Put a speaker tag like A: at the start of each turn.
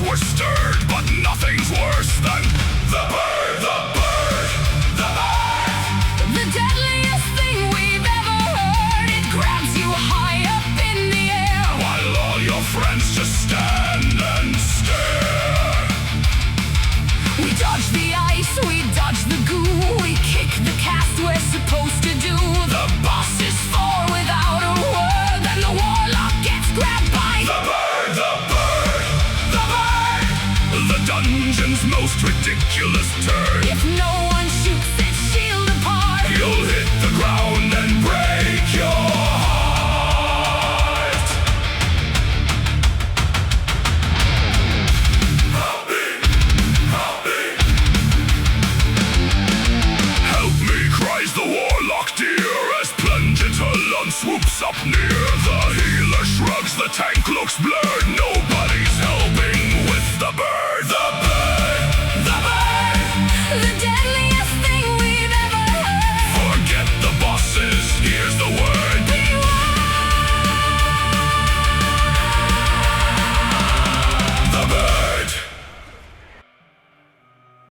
A: were stirred, but nothing's worse than the bird, the bird, the bird.
B: The deadliest thing we've ever heard. It grabs you high up in the air,
A: while all your friends just stand and stare.
B: We dodge the ice, we dodge the goo, we kick the cast we're supposed to do. The bosses fall without a word, and the warlock gets grabbed by
A: the bird, the bird, the bird. The dungeon's most ridiculous turn.
B: If no one shoots its shield apart,
A: you'll hit the ground and break your heart. Help me, help me. Help me, cries the warlock dear, as Plungetalon swoops up near.